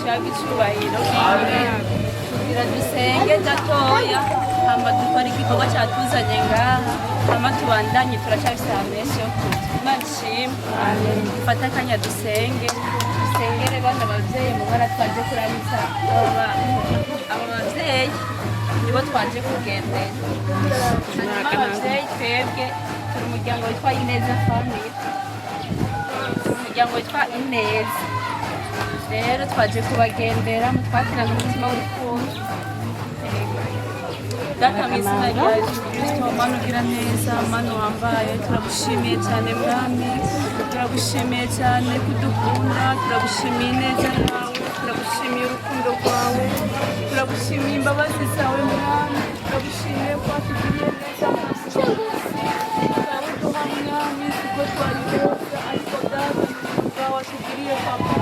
uhabwe icyubahiro kugira dusenge gatoya hama dukora igikorwa cyatuzanye ngaha hama tubandanye turacyafise menshi yo kurya Imana ishimwe dufate akanya dusengere bana abavyeyi mubara twaje kuramutsa aba bavyeyi nibo twaje kugendera abavyeyi twebwe turi umuryango witwa Ineza Family umuryango witwa Ineza rero twaje kubagendera mutwakirana umutima w'urukundo data mu izina rya Yesu Kristo Mana ugira neza Mana wambaye turagushimiye cyane mwami turagushimiye cyane kudukunda turagushimiye neza yawe turagushimiye urukundo rwawe turagushimiye imbabazi zawe mwami turagushimiye ko watugiriye neza turaduha mwami kuko twari beza ariko data watugiriye papa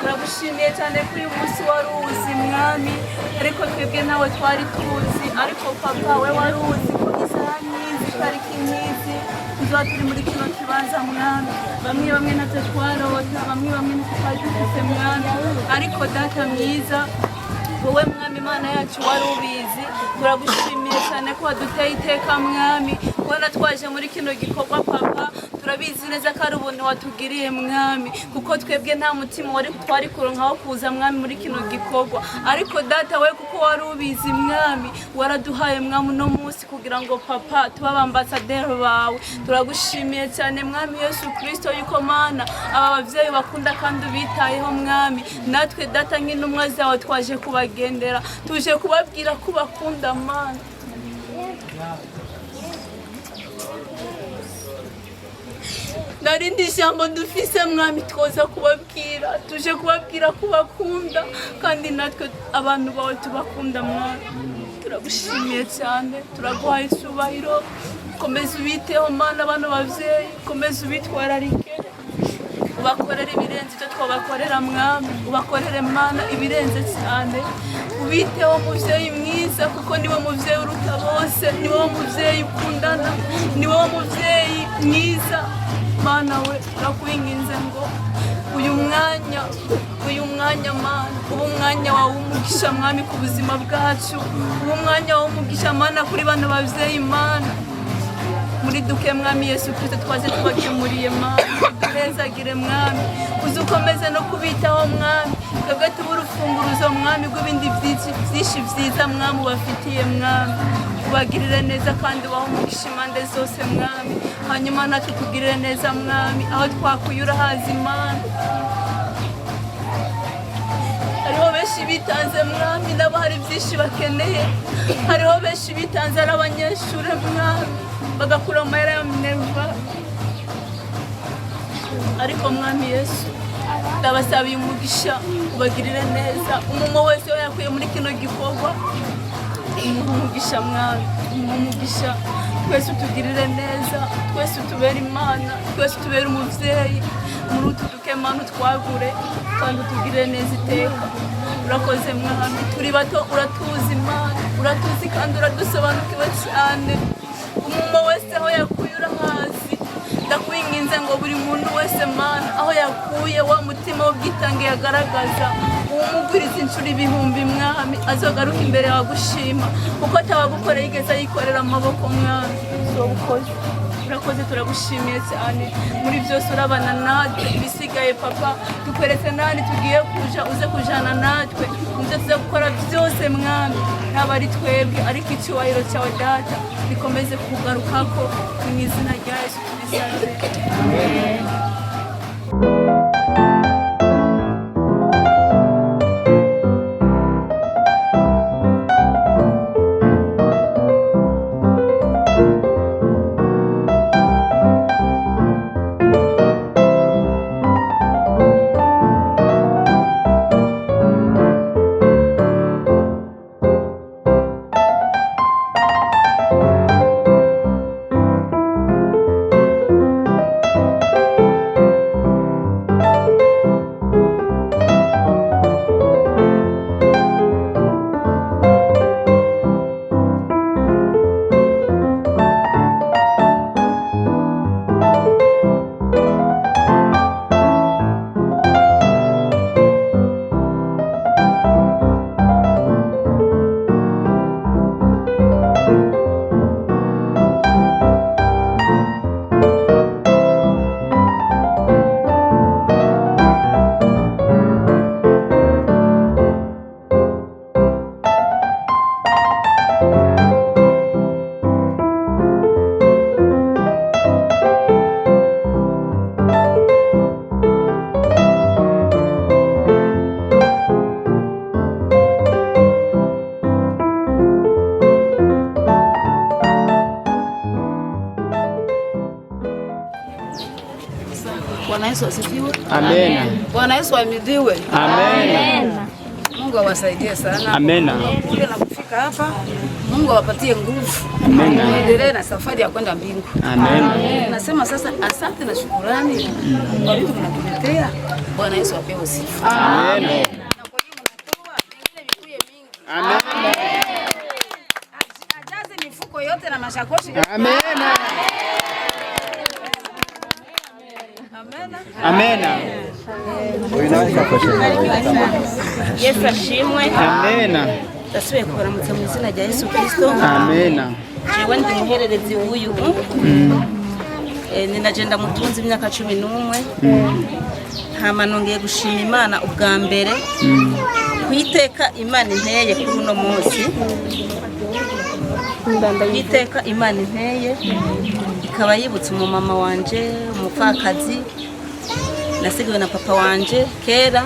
turagushimiye cyane ko uyu munsi wari uwuzi mwami ariko twebwe nawe twari tuzi ariko papa we wari uzi ko isaha n'izi tariki n'izi tuzaba turi muri kino kibanza mwami bamwe natwe twarota bamwe natwe twari dufite mwami ariko data mwiza wowe mwami Imana yacu wari ubizi turagushimiye cyane ko waduteye iteka mwami kubona twaje muri kino gikorwa papa turabizi neza ko ari ubuntu watugiriye mwami kuko twebwe nta mutima wari twari kuronka wo kuza mwami muri kino gikorwa ariko data we kuko wari ubizi mwami waraduhaye mwami uno munsi kugira ngo papa tuba abambasaderi bawe turagushimiye cyane mwami Yesu Kristo yuko Mana aba bavyeyi bakunda kandi ubitayeho mwami natwe data nk'intumwa zawe twaje kubagendera tuje kubabwira ko bakunda Mana narindi jambo dufise mwami twoza kubabwira tuje kubabwira ko bakunda kandi natwe abantu bawe tubakunda mwami turagushimiye cyane turaguhaye icyubahiro komeza ubiteho Mana bano bavyeyi komeza ubitwararike ubakorere ibirenze icyo twabakorera mwami ubakorere Mana ibirenze cyane ubiteho muvyeyi mwiza kuko niwe muvyeyi uruta bose niwe muvyeyi ukundana niwe muvyeyi mwiza Mana we turakwinginze ngo uyu mwanya Mana ubu mwanya wawe umugisha mwami ku buzima bwacu ubu mwanya wawe umugisha Mana kuri bano bavyeyi Mana muri duke mwami Yesu Kristo twaje tubakemuriye Mana duhezagire mwami uzukomeze no kubitaho mwami twebwe tuba urufunguruzo mwami rw'ibindi byinshi byiza mwami ubafitiye mwami ubagirire neza kandi ubahe umugisha impande zose mwami hanyuma natwe tugirire neza mwami aho twakuye urahazi Imana hariho benshi bitanze mwami nabo hari byinshi bakeneye hariho benshi bitanze ari abanyeshuri mwami bagakura amahera ya Minerva ariko mwami Yesu ndabasabiye umugisha ubagirire neza umuntu wese yakuye muri kino gikorwa umugisha mwami umugisha twese utugirire neza twese utubere Imana twese utubere umuvyeyi muri utu duke Mana twagure kandi utugirire neza iteka urakoze mwami turi bato uratuzi Imana uratuzi kandi uradusobanukiwe cyane umuntu wese aho yakuye urahazi ndakwinginze ngo buri muntu wese Mana aho yakuye wa mutima w'ubwitange yagaragaza umugwiriza inshuro ibihumbi mwami azogaruka imbere yawe gushima kuko atabagukoreye igeze yikorera amaboko mwami urakoze turagushimiye cyane muri byose urabana natwe ibisigaye papa tukweretse nani tugiye kuja uze kujana natwe muvyo tuze gukora byose mwami naba ari twebwe ariko icyubahiro cyawe data bikomeze kugarukako mu izina rya Yesu tubisabe amen. Bwana Yesu asifiwe. Amena. Bwana Yesu ahimidiwe. Amena. Mungu awasaidie sana. Amena. Kule na kufika hapa, Mungu awapatie nguvu. Amena. Muendelee na safari ya kwenda mbingu. Amena. Nasema sasa asante na shukrani kwa vitu mnatuletea. Bwana Yesu apewe sifa. Amena. Na kwa hiyo mnatoa vingine vikuye mingi. Amena. Ajaze mifuko yote na mashakoshi. Amena. Amena. Amena. Yesu ashimwe. Amena. Tasubiye kubaramutsa mu izina rya Yesu Kristo. Amena. Jewe ndi muhererezi w'uyu. Ninagenda mutunzi imyaka 11. Hama nongeye gushima Imana ubwa mbere. Kwiteka Imana inteye kuri uno munsi. Kwiteka Imana inteye ikaba yibutse umumama wanje umupfakazi nasigiwe na papa wanje kera.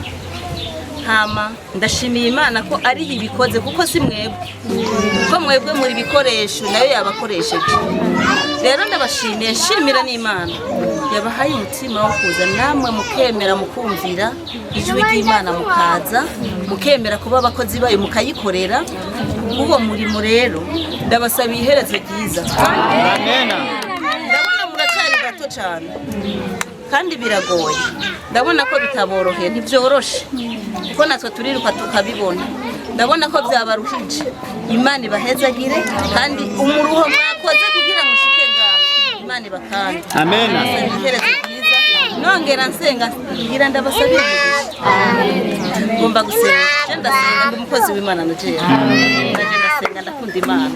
Hama ndashimiye Imana ko ari ibikoze kuko si mwebwe, kuko mwebwe muri bikoresho nayo yabakoresheje. Rero ndabashimiye, nshimira n'Imana yabahaye umutima wo kuza namwe mukemera mukumvira ijwi ry'Imana, mukaza mukemera kuba abakozi bayo mukayikorera. Uwo murimo rero ndabasabiye iherezo ryiza. Amena. Ndabona muracari gato cyane kandi biragoye, ndabona ko bitaboroheye, ntibyoroshe kuko natwe turiruka tukabibona. Ndabona ko byabaruhije. Imana ibahezagire kandi umuruho mwakoze kugira mushike ngaha Imana ibakande. Amena. Iherezo ryiza. Nongera nsenga ngira ndabasabira ngomba gusenga. Ndasenga ndi umukozi w'Imana naje. Ndasenga ndakunda Imana.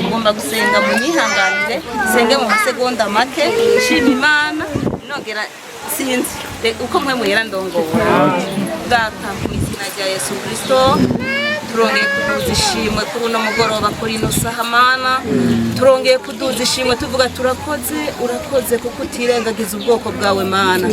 Ngomba gusenga munyihanganire, senge mu masegonda make, shima Imana. Nongera sinzi uko mwe mwera ndongora. Data mu izina rya Yesu Kristo turongeye kuduza ishimwe kuri uno mugoroba kuri ino saha Mana. Turongeye kuduza ishimwe tuvuga urakoze kuko utirengagiza ubwoko bwawe Mana.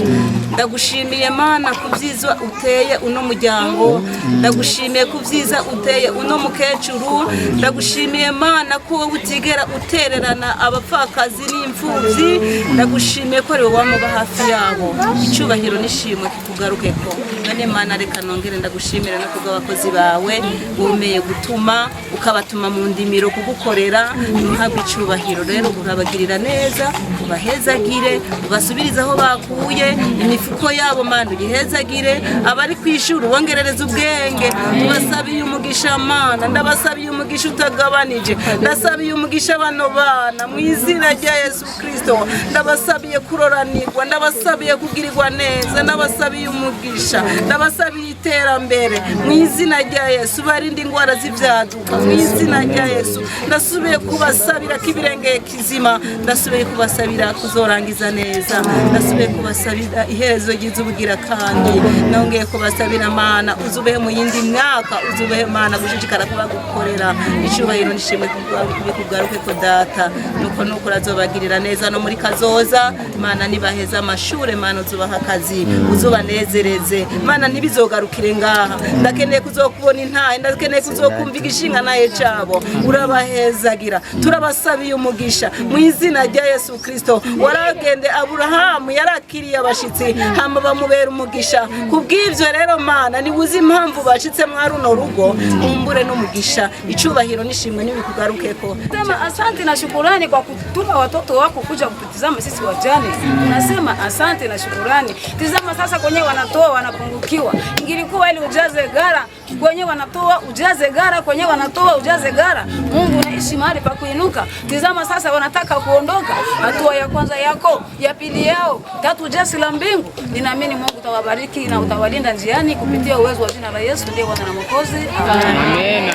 Ndagushimiye Mana kubyiza uteye uno muryango. Ndagushimiye kubyiza uteye uno mukecuru. Ndagushimiye Mana ko wowe utigera utererana abapfakazi n'imfubyi. Ndagushimiye ko ari wowe wamuba hafi yabo. Icyubahiro n'ishimwe kikugaruke ko. None Mana reka nongere ndagushimira no kubw'abakozi bawe wumeye gutuma ukabatuma mu ndimiro kugukorera. Muhabwe icyubahiro rero urabagirira neza, ubahezagire, ubasubiriza aho bakuye imifuko yabo Mana ugihezagire. Abari kwishura wongerereza ubwenge, tubasabiye umugisha Mana. Ndabasabiye umugisha utagabanije, ndasabiye umugisha bano bana mu izina rya Yesu Kristo. Ndabasabiye kuroranirwa, ndabasabiye kugirirwa neza, ndabasabiye umugisha, ndabasabiye iterambere mu izina rya Yesu. Barinde indwara z'ibyaduka mu izina rya Yesu. Ndasubiye kubasabira kibirengeye kizima, ndasubiye kubasabira kuzorangiza neza, ndasubiye kubasabira iherezo ryiza ubugira kandi nongeye kubasabira Mana uzubehe mu yindi myaka, uzubehe Mana gushishikara kuba gukorera. Icyubahiro nishimwe kugaruke ko Data nuko azobagirira neza no muri kazoza Mana. Nibaheza amashure Mana uzubaha akazi, uzubanezereze Mana. Ntibizogarukire ngaha, ndakeneye kuzokubona intahe, ndakeneye kuzokumva igishinga naye cyabo. Urabahezagira, turabasabiye umugisha mu izina rya Yesu Kristo. Waragende Aburahamu yarakiriye abashitsi hama bamubera umugisha. Kubw'ivyo rero Mana nibuze impamvu bashitse mwa runo rugo, umbure n'umugisha. Icyubahiro nishimwe nibikugarukeko. Sema asante na shukrani kwa kutuma watoto wako kuja kututizama sisi wajane. Tunasema asante na shukrani. Tizama sasa kwenye wanatoa wanapungukiwa. Ingilikuwa ili ujaze gara, kwenye wanatoa ujaze gara, kwenye wanatoa ujaze gara. Mungu unaishi mahali pa kuinuka. Tizama sasa wanataka kuondoka. Hatua ya kwanza yako, ya pili yao, tatu jasi la mbingu. Ninaamini Mungu utawabariki na utawalinda njiani kupitia uwezo wa jina la Yesu ndiye Bwana na Mwokozi. Amen.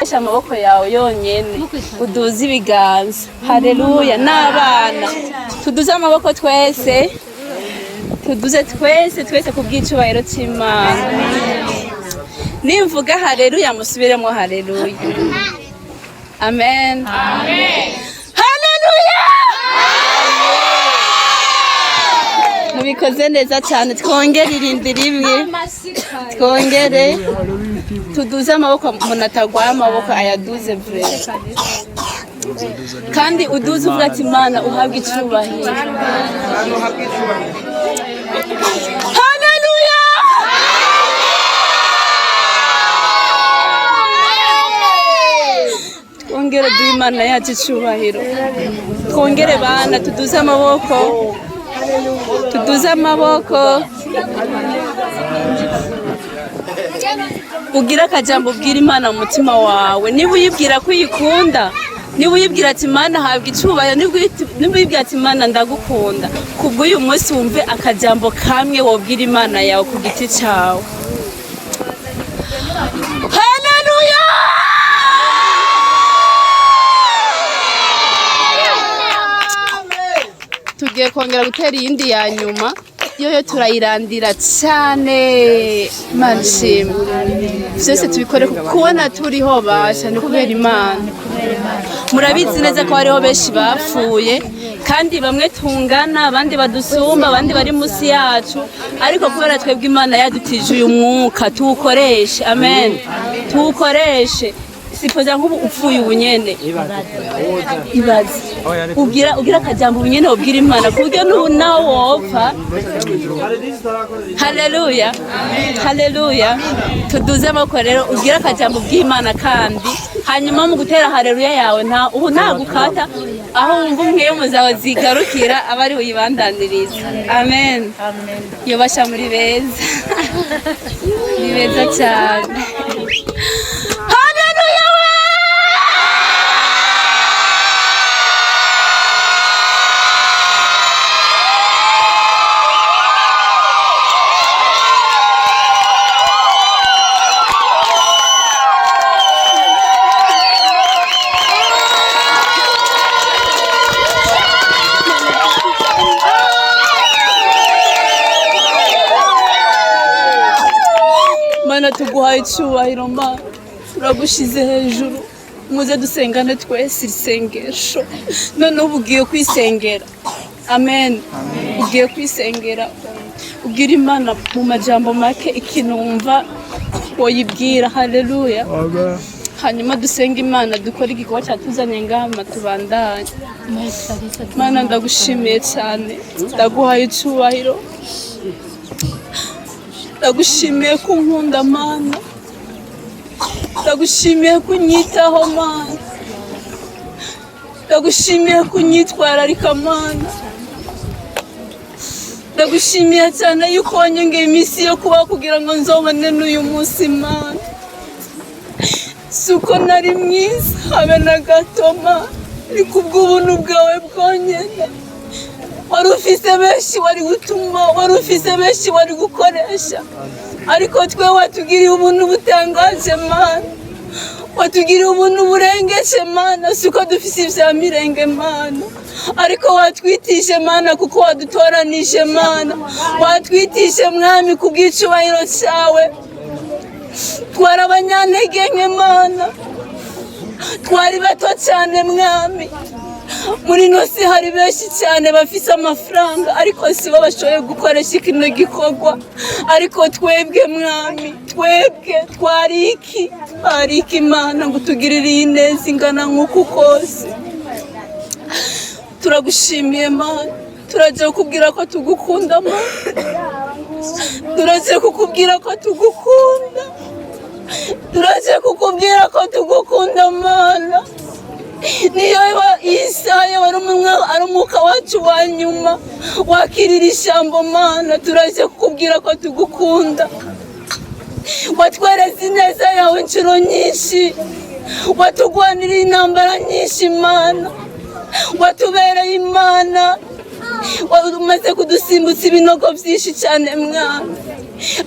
Esha amaboko yawe yonyene uduze ibiganza. Haleluya. N'abana tuduze amaboko twese. Tuduze twese kubw'icubahiro c'Imana. Nimvuga haleluya musubiremo haleluya. Amen. Amen. Haleluya. Mubikoze neza cyane. Twongere irindi rimwe. Twongere. Tuduze amaboko umuntu atagwaye amaboko ayaduze vure. Kandi uduze uvuga ati Imana uhabwe icubahiro. Haleluya. Twongere duhe Imana yacu icubahiro. Twongere bana tuduze amaboko. Tuduze amaboko. Ugira akajambo ubwira Imana mu mutima wawe. Niba uyibwira ko uyikunda, niba uyibwira ati Imana habwa icubahiro, niba uyibwira ati Imana ndagukunda, kubwo uyu munsi wumve akajambo kamwe wobwira Imana yawe ku giti cyawe. Haleluya. Tugiye kongera gutera iyindi ya nyuma. Yoyo turayirandira cyane. Imana ishimwe. Byose tubikore kubona turiho basha ni kubera Imana. Murabizi neza ko hariho benshi bapfuye kandi bamwe tungana abandi badusumba abandi bari musi yacu, ariko kubera twebwe Imana yadutije uyu mwuka tuwukoreshe. Amen. Tuwukoreshe. Sipoza nk'ubu upfuye ubunyene ibaze ugira akajambo ubunyene ubwira Imana kuburyo n'ubu nawe wopfa. Haleluya. Haleluya. Tuduze amaboko rero ugira akajambo bw'Imana kandi hanyuma mu gutera haleluya yawe ubu nta gukata aho wumva umwe zawe zigarukira abari uyibandaniriza. Amen. Yobasha muri beza. Ni beza cyane. Mana tuguhaye icubahiro Mana, turagushize hejuru. Muze dusengane twese isengesho. None ubu ugiye kwisengera. Amen. Ugiye kwisengera. Ubwira Imana mu majambo make ikintu wumva woyibwira. Haleluya. Hanyuma dusenga Imana dukora igikorwa cyatuzanye ngama tubandanye. Mana ndagushimiye cyane. Ndaguhaye icubahiro. Ndagushimiye ko unkunda Mana. Ndagushimiye ko unyitaho Mana. Ndagushimiye ko unyitwararika Mana. Ndagushimiye cyane yuko wanyongeye iminsi yo kuba kugira ngo nzobone n'uyu munsi Mana. Suko nari mwiza habe na gato Mana, ni kubw'ubuntu bwawe bwonyene. Wari ufise benshi wari gutuma, wari ufise benshi wari gukoresha, ariko twe watugiriye ubuntu butangaje Mana. Watugiriye ubuntu burengeje Mana, suko dufise ivya mirenge Mana, ariko watwitishe Mana kuko wadutoranije Mana. Watwitishe Mwami kubw'icubahiro cyawe. Twari abanyantege nke Mana, twari bato cyane Mwami. Muri nosi hari benshi cyane bafise amafaranga, ariko sibo bashoboye gukoresha kino gikorwa. Ariko twebwe Mwami, twebwe twari iki Mana ngo tugirire ineza ingana nk'uku kose. Turagushimiye Mana, turaje kukubwira ko tugukunda Mana. Turaje kukubwira ko tugukunda. Turaje kukubwira ko tugukunda Mana. Niyo Isaya wari umwuka wacu wa nyuma wakirira ijambo Mana. Turaje kukubwira ko tugukunda. Watweretse ineza yawe inshuro nyinshi, watugwanira intambara nyinshi Mana. Watubereye Imana, umaze kudusimbutsa ibinogo byinshi cyane Mwana.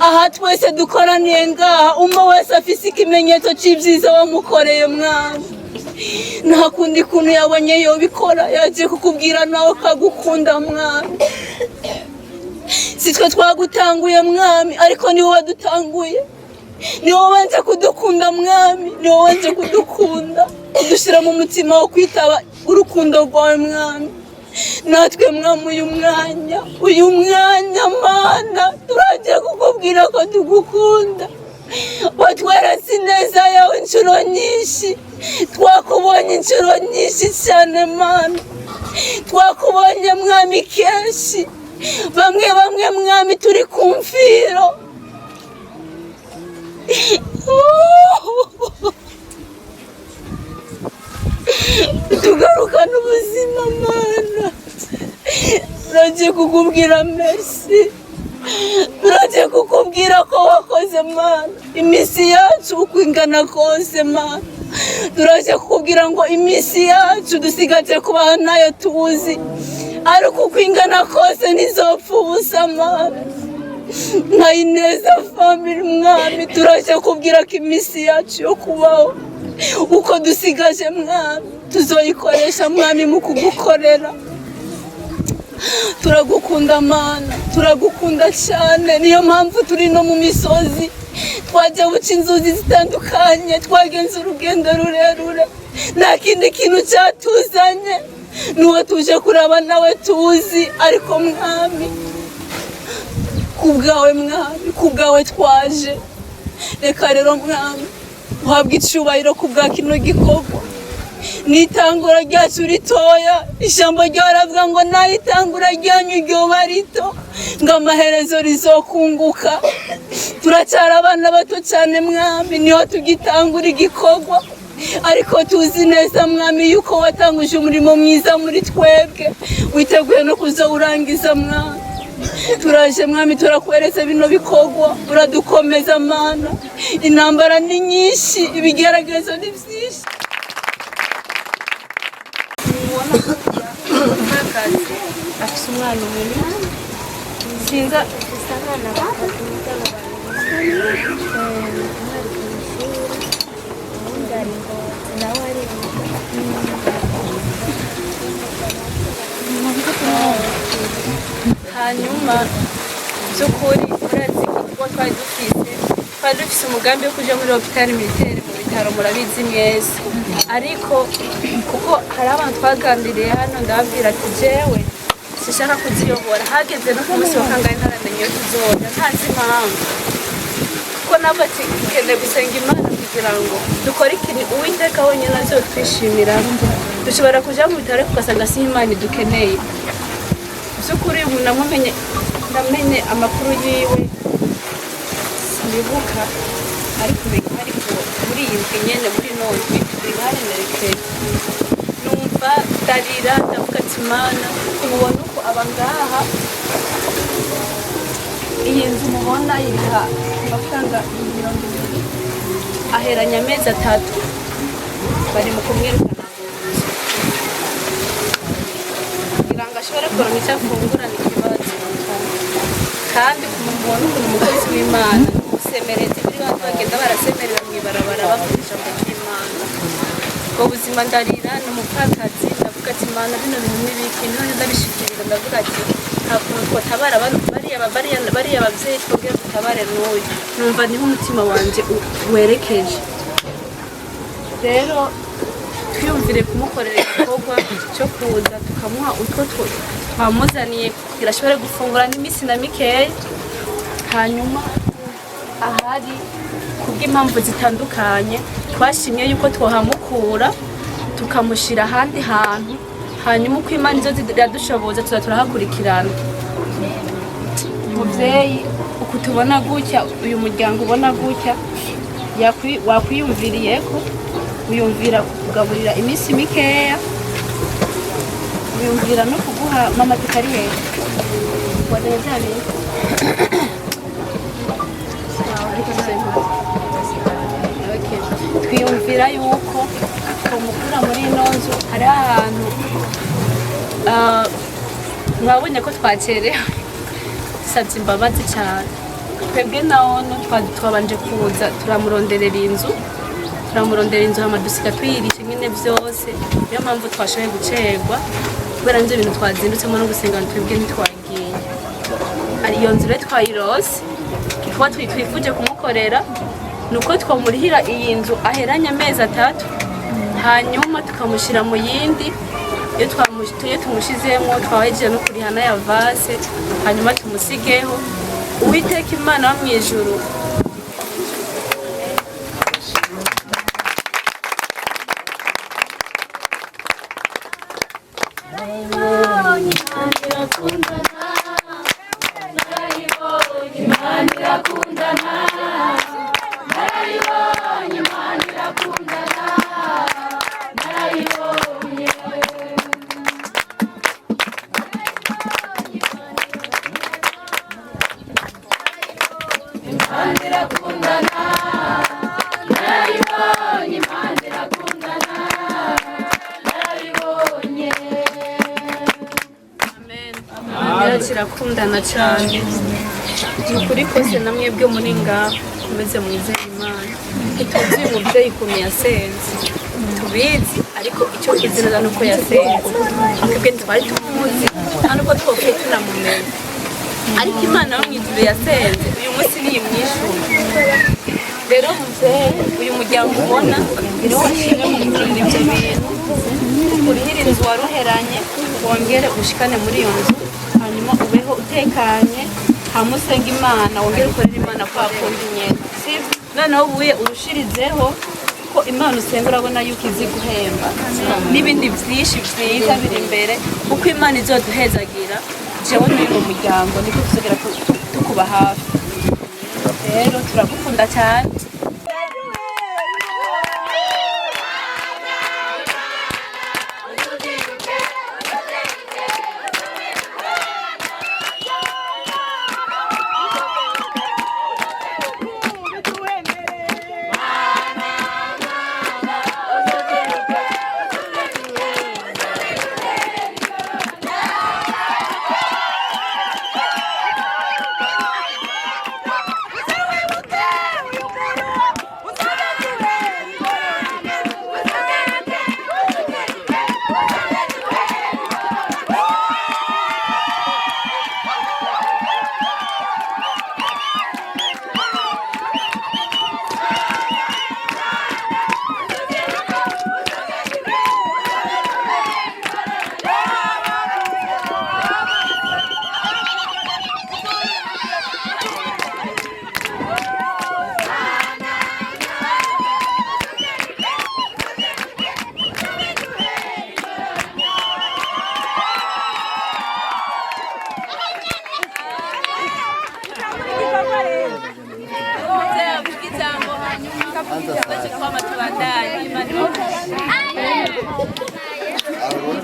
aha twese dukoraniye ngaha umwe wese afise ikimenyetso c'ivyiza wamukoreye mwami nta kundi kuntu yabonye yobikora yaje kukubwira nawe kagukunda mwami si twe twagutanguye mwami ariko niwe wadutanguye niwe wanje kudukunda mwami niwe wanje kudukunda udushira mu mutima wo kwitaba urukundo rwawe mwami natwe mwami uyu mwanya mana turaje kukubwira ko tugukunda watweretse ineza yawe inshuro nyinshi twakubonye inshuro nyinshi cyane mana twakubonye mwami kenshi bamwe mwami turi ku mfiro tugarukana ubuzima mana turaje kukubwira merci turaje kukubwira ko wakoze mana imisi yacu uko ingana kose mana turaje kukubwira ngo imisi yacu dusigaje kubaho nayo tuzi ariko uko ingana kose ntizopfa ubusa mana nka Ineza family mwami turaje kukubwira ko imisi yacu yo kubaho uko dusigaje mwami tuzoyikoresha mwami mu kugukorera turagukunda mana turagukunda cyane niyo mpamvu turi no mu misozi twajya buca inzuzi zitandukanye twagenze urugendo rurerure nta kindi kintu cyatuzanye nuwo tuje kuraba nawe tuzi ariko mwami kubwawe mwami kubwawe twaje reka rero mwami uhabwa icyubahiro kubwa kino gikorwa n'itangura ryacu ritoya ijambo ryawe ravuga ngo n'itangura ryanyu ryoba rito ngo amaherezo rizokunguka turacyari abana bato cyane mwami niho tugitangura igikorwa ariko tuzi neza mwami yuko watanguje umurimo mwiza muri twebwe witeguye no kuzawurangiza mwami turaje mwami turakweretse bino bikorwa uradukomeza mana intambara ni nyinshi ibigeragezo ni byinshi afise umwana umwe sinza hanyuma by'ukuri urazi ikigo twari dufise umugambi wo kuja muri hopitali militaire mu bitaro murabizi mwese ariko kuko hari abantu twaganiriye hano ndababwira ati jewe sishaka kuziyobora hageze no ku munsi wa kangahe ntaramenye iyo tuzoja ntazi impamvu kuko nabwo ati dukeneye gusenga imana kugira ngo dukore ikintu uwiteka wenyine azotwishimira dushobora kuja mu bitaro tugasanga si imana dukeneye by'ukuri ubu namenye amakuru yiwe sinibuka ariko muri iyi ndwi nyene muri none turi baremerekeye numva ndarira ndavuga ati mana mubona uko aba ngaha iyi nzu mubona iriha amafaranga 200 aheranya amezi 3 bari mu kumwirukana kugira ngo ashobore kuronka icyo afungurana ikibazo kandi kumubona ukuntu umukozi w'imana semerete biri bagenda barasemerera mwibarabara bavuga ijambo ry'Imana ubwo buzima ndarira n'umupfakazi ndavuga ati Imana bino bintu n'ibiki none ndabishikirira ndavuga ati hakuno twatabara bariya abavyeyi twebwe tutabare n'uyu numva niho umutima wanje werekeje rero twiyumvire kumukorera igikorwa cyo kuza tukamuha utwo twamuzaniye kugira ashobore gufungura n'iminsi na mikeya hanyuma ahari kubw'impamvu zitandukanye twashimye yuko twohamukura tukamushira ahandi hantu hanyuma uko imana izo ziradushoboza tuza turahakurikirana muvyeyi uko tubona gutya uyu muryango ubona gutya wakwiyumviriyeko wiyumvira kugaburira iminsi mikeya wiyumvira no kuguha mama tukari heza wadere bya bintu twiyumvira yuko umukura muri ino nzu hari ahantu mwabonye ko twakerewe dusabye imbabazi cyane twebwe nawono twabanje kuza turamuronderera inzu hama dusiga twiyirisha nyine vyose niyo mpamvu twashoboye gucerwa kubera nivyo bintu twazindutsemo no gusenga twebwe ntitwagiye iyo nzu rero twayirose kuba twifuje kumukorera nuko twamurihira iyi nzu aheranye amezi 3 hanyuma tukamushyira mu yindi iyo tumushizemo twahejeje no kuriha n'aya vase hanyuma tumusigeho Uwiteka Imana wo mw'ijuru kirakundana cyane ukuri kose namwe byo muri ngaho kumeze mwizeye Imana ituzi umubyeyi ukuntu yasenze tubizi ariko icyo kizira nuko yasenze twebwe twari tumuzi nuko twokeye tunamumenya ariko Imana yo mw'ijuru yasenze uyu munsi ni imyishuri rero muvyeyi uyu muryango ubona niwo washinzwe mu kurunda ibyo bintu urihira inzu waruheranye wongere ushikane muri iyo nzu hanyuma ubeho utekanye hamusenga Imana wongere ukorera Imana kwa kundi nyene sivyo noneho ubuye urushirizeho ko Imana usenga urabona yuko izi guhemba n'ibindi vyinshi vyiza biri imbere uko Imana izoduhezagira jewe n'uyu muryango niko tuzogera tukuba hafi rero turagukunda cyane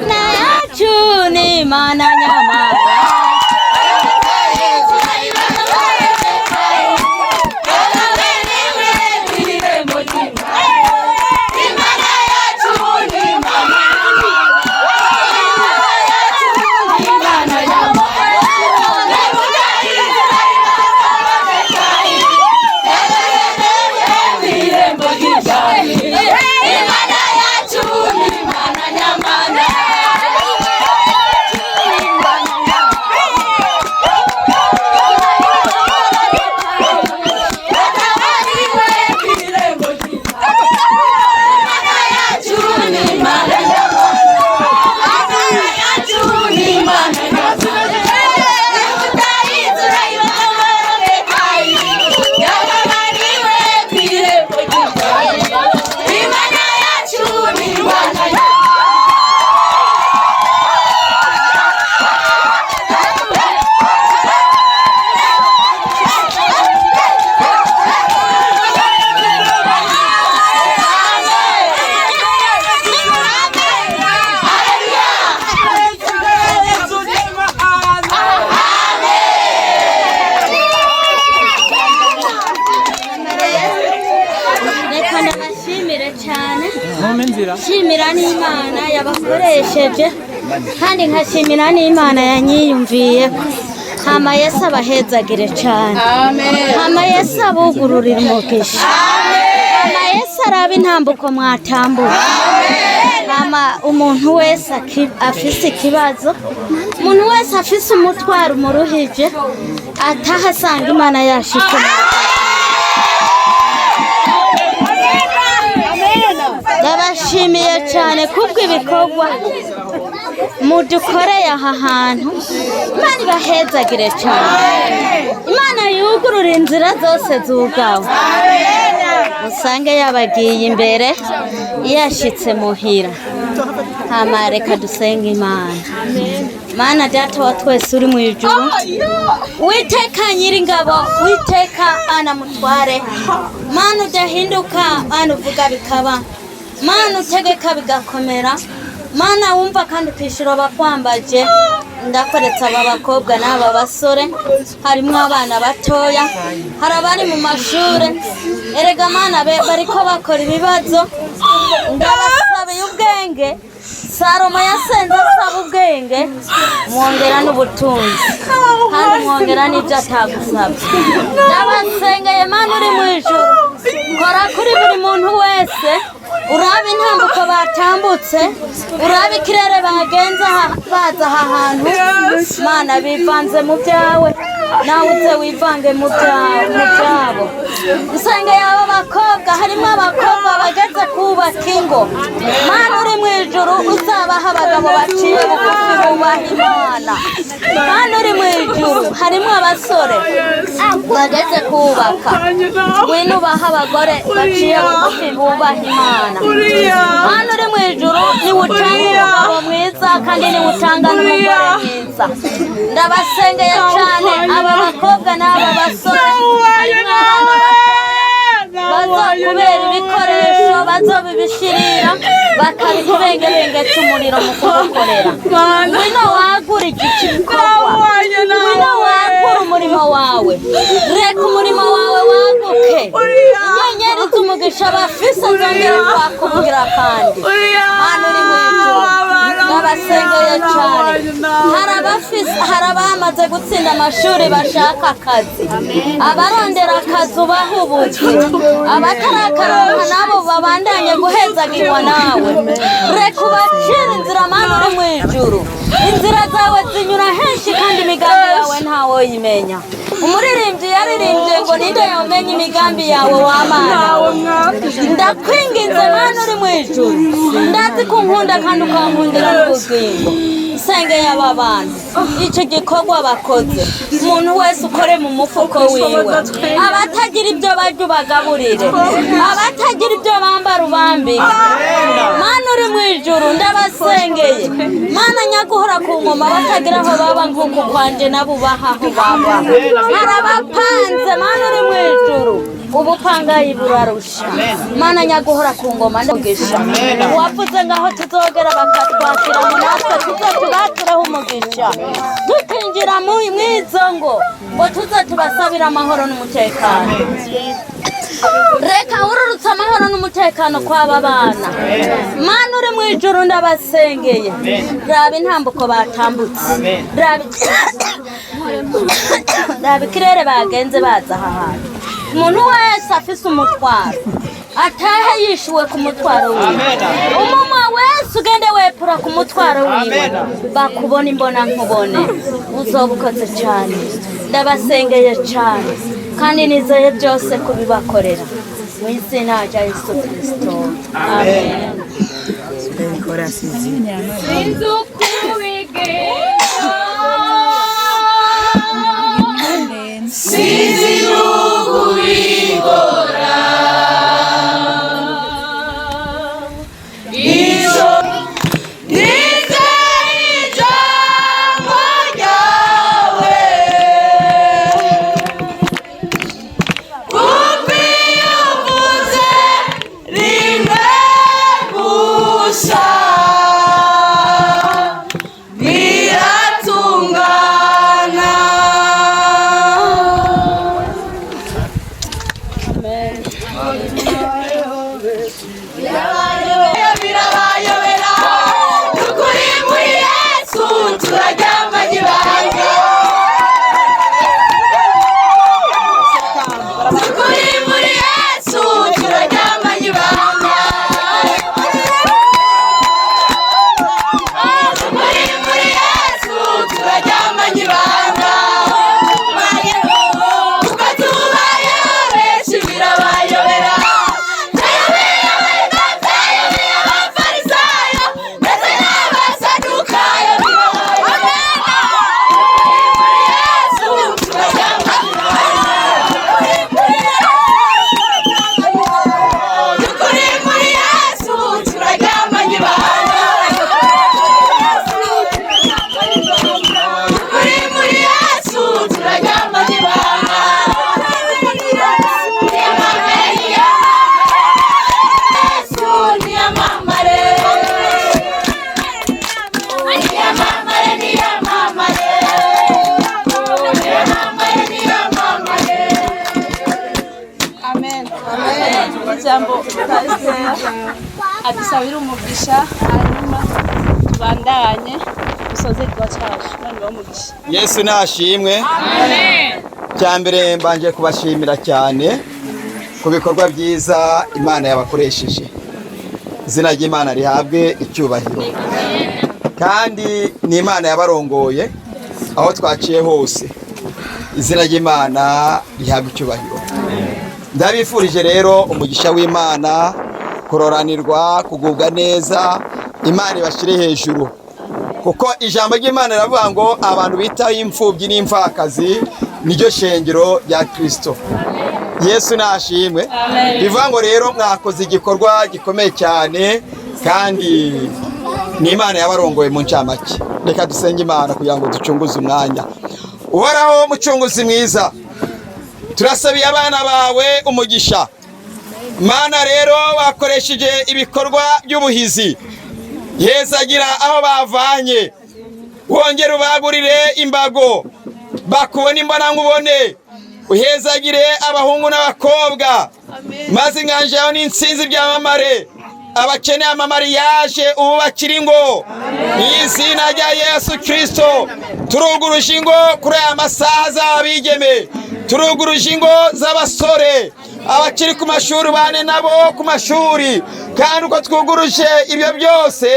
nacu ni Mana nyamara shimira n'Imana yabakoresheje kandi nkashimira n'Imana yanyiyumviye hama Yesu abahezagire cyane hama Yesu abugururira umugisha hama Yesu arabe intambuko mwatambuka hama umuntu wese afise ikibazo umuntu wese afise umutwaro umuruhije atahasanga Imana yashitse ndabashimiye cyane kubw'ibikorwa mudukoreye aha hantu Imana ibahezagire cyane Imana yugurura inzira zose zugawe usange yabagiye imbere yashitse muhira hama reka dusenga Imana Mana data wa twese uri mu ijuru Uwiteka nyiringabo Uwiteka Mana mutware Mana udahinduka Mana uvuga bikaba Mana utegeka bigakomera Mana wumva kandi kwishura bakwambaje ndakoretse aba bakobwa n'aba basore harimo abana batoya hari abari mu mashure erega Mana bariko bakora ibibazo ndabasabiye ubwenge Salomo yasenze asaba ubwenge mwongera n'ubutunzi kandi mwongera n'ibyo atagusabye ndabasengeye Mana uri mu ijuru kora kuri buri muntu wese urabe intambuko batambutse urabe ikirere bagenza baza aha hantu Mana bivanze mu byawe nawe uze wivange mu byabo usanga yaba bakobwa harimo abakobwa bageze kubaka ingo Mana uri mu ijuru uzabaha abagabo baciye bugufi bubaha Imana Mana uri mu ijuru harimo abasore bageze kubaka ngwino ubaha abagore baciye bugufi bubaha Imana Mana uri mu ijuru niwe utanga umugabo mwiza kandi niwe utanga n'umugore mwiza ndabasengeye cyane aba bakobwa n'aba basore bazakubera ibikoresho bazobibishirira bakabikubengebengetse umuriro mu kugukorera ngwino wagura igice bikorwa ngwino wagura umurimo wawe reka umurimo wawe waguke inyenyeri z'umugisha bafise zongera kwakubwira kandi Mana uri mu ijuru ndabasengeye cyane hari abamaze gutsinda amashuri bashaka akazi abarondera akazi ubaha ubuzi abatarakaronka nabo babandanye guhezagirwa nawe reka ubacire inzira Mana uri mu ijuru inzira zawe zinyura henshi kandi imigambi yawe ntawe uyimenya umuririmbyi yaririmbye ngo ninde yomenya imigambi yawe wa Mana ndakwinginze Mana uri mu ijuru ndazi ko unkunda kandi ukankundira n'ubugingo sengeye aba bantu icyo gikorwa bakoze umuntu wese ukore mu mufuko wiwe abatagira ibyo barya ubagaburire abatagira ibyo bambara ubambike Mana uri mu ijuru ndabasengeye Mana nyaguhora ku ngoma batagira aho baba nk'uko kwanje nabo ubaha aho baba hari abapanze Mana uri mu ijuru ubupangayi burarusha Mana nyaguhora ku ngoma ndamugisha wavuze ngaho tuzogera bakatwakira mu natwe tuzotubaturaho umugisha dutinjira mu izo ngo tuze tubasabira amahoro n'umutekano reka ururutse amahoro n'umutekano kw'aba bana Mana uri mu ijuru ndabasengeye raba intambuko batambutse raba ikirere bagenze baza aha hantu umuntu wese afise umutwaro atahe yishuwe ku mutwaro wiwe umuma wese ugende wepura ku mutwaro wiwe bakubona imbona nkubone uzoba ukoze cyane ndabasengeye cyane kandi nizeye byose kubibakorera mu izina rya Yesu Kristo amen Ni ijambo pasiteri adusabira umugisha hanyuma tubandanye dusoze igikorwa cyacu none bamugisha. Yesu nashimwe. Amen. Cyambere mbanje kubashimira cyane ku bikorwa byiza Imana yabakoresheje. Izina ry'Imana rihabwe icyubahiro. Kandi ni Imana yabarongoye aho twaciye hose. Izina ry'Imana rihabwe icyubahiro. Ndabifurije rero umugisha w'Imana, kuroranirwa, kugubwa neza, Imana ibashire hejuru. Kuko ijambo ry'Imana riravuga ngo abantu bitaho imfubyi n'imfakazi niryo shengero rya Kristo. Yesu nashimwe. Bivuga ngo rero mwakoze igikorwa gikomeye cyane kandi ni Imana yabarongoye mu ncamake. Reka dusenge Imana kugira ngo ducunguze umwanya. Uhoraho mucunguzi mwiza, turasabiye abana bawe umugisha. Mana rero bakoresheje ibikorwa by'ubuhizi, yezagira aho bavanye, wongere ubagurire imbago, bakubona imbona nkubone, uhezagire abahungu n'abakobwa, maze inganje yawe n'insinzi byamamare, abakeneye amamariyaje ubu bakiri ngo, mu izina rya Yesu Kristo turuguruje ingo kuri aya masaha z'abigeme, turuguruje ingo z'abasore, abakiri ku mashuri bane nabo ku mashuri, kandi uko twuguruje ibyo byose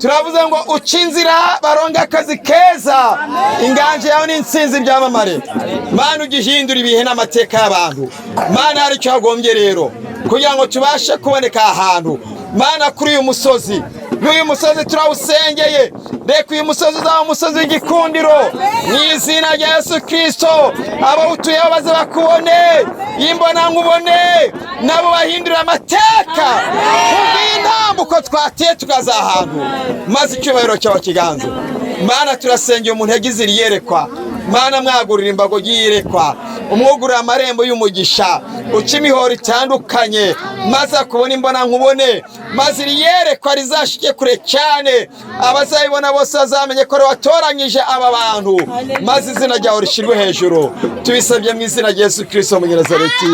turavuze ngo uca inzira baronga akazi keza, inganje yawe n'insinzi byamamare. Mana ugihindura ibihe n'amateka y'abantu. Mana hari icyo hagombye rero kugira ngo tubashe kuboneka ahantu. Mana kuri uyu musozi, n'uyu musozi turawusengeye, reka uyu musozi uzaba umusozi w'igikundiro mu izina rya Yesu Kristo. Abo utuyeho baze bakubone, imbona nkubone, nabo bahindurira amateka kubw'intambuko twateye tukaza ahantu, maze icyubahiro cyawe kiganze. Mana turasengeye umuntu yagize iriyerekwa, Mana mwagurira imbago yirekwa, umwugurira amarembo y'umugisha, uca imihoro itandukanye, maze akubona imbona nkubone, maze iriyerekwa rizashike kure cyane, abazayibona bose bazamenye ko watoranyije aba bantu, maze izina ryawe rishirwe hejuru. Tubisabye mu izina rya Yesu Kristo Munyanazareti.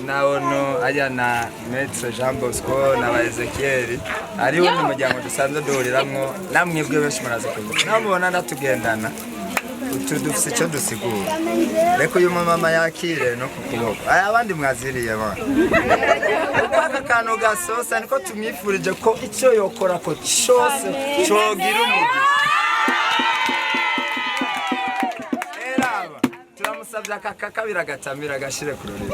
Naono ajya na Maître Jean Bosco na Ezekiel ari wundi muryango dusanzwe duhuriramwo, namwebwe benshi muraza kuvuga namubona ndatugendana dufise icyo dusigura. Reka uyu mama yakire no ku kuboko, aya abandi mwaziriye ba aka kantu gasosa niko tumwifurije ko icyo yokora ko cyose cogira umugisha. Eraba turamusabye aka kabira gatamira gashire ku rurimi.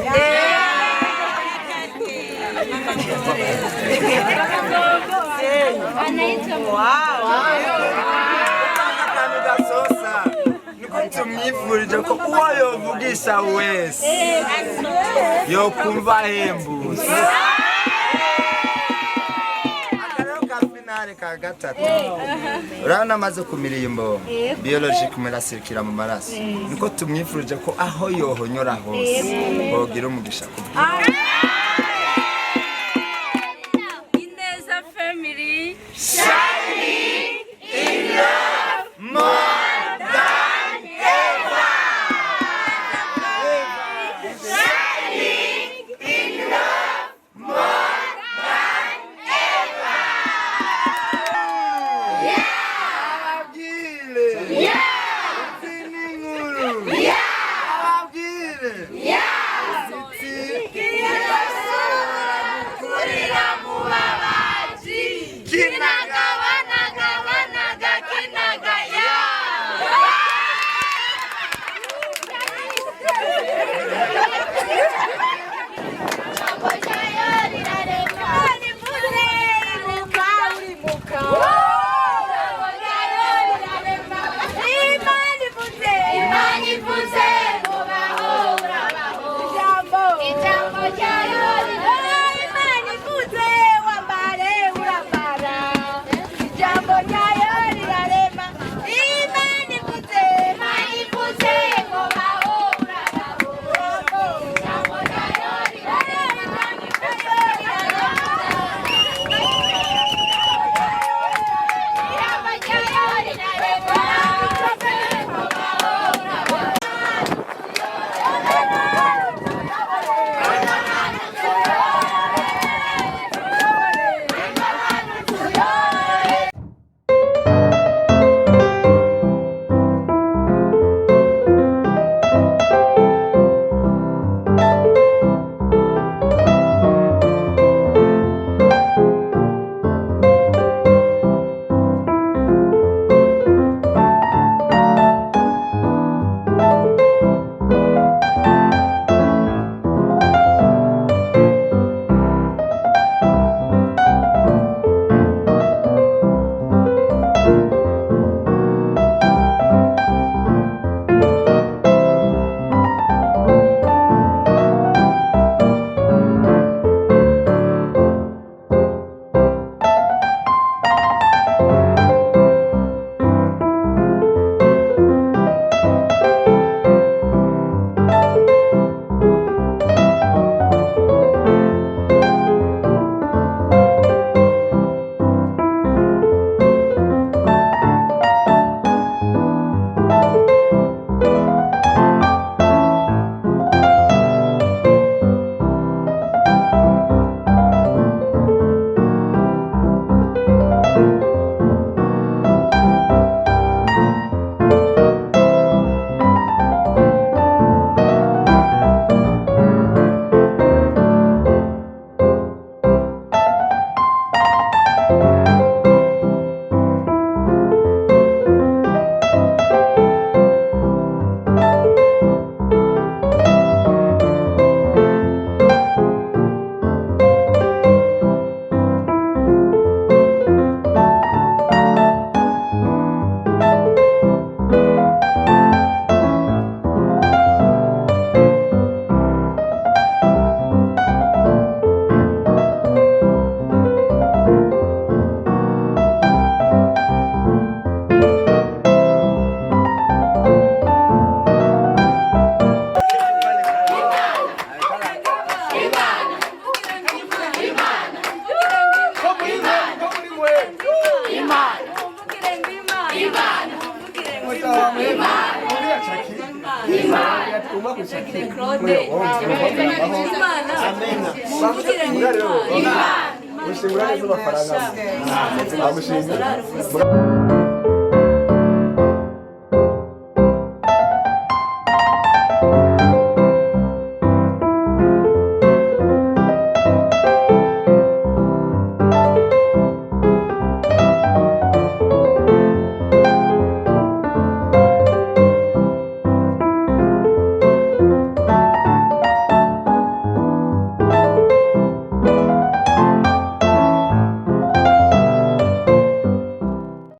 Tumwifurije ko uwo yovugisha wese yokumva ahembutse. Akarero ka finale ka gatatu urabona amaze kumira imbo biologique murasirikira mu maraso, niko tumwifurije ko aho yohonyora hose bogira umugisha kubwira. Ineza family shining in love more than ever. Shining in love more than ever. Yeah. Abagile. Yeah. Sininguru. Yeah. Abagile. Yeah. Siti. Ushingura neza amafaranga. Amushimira.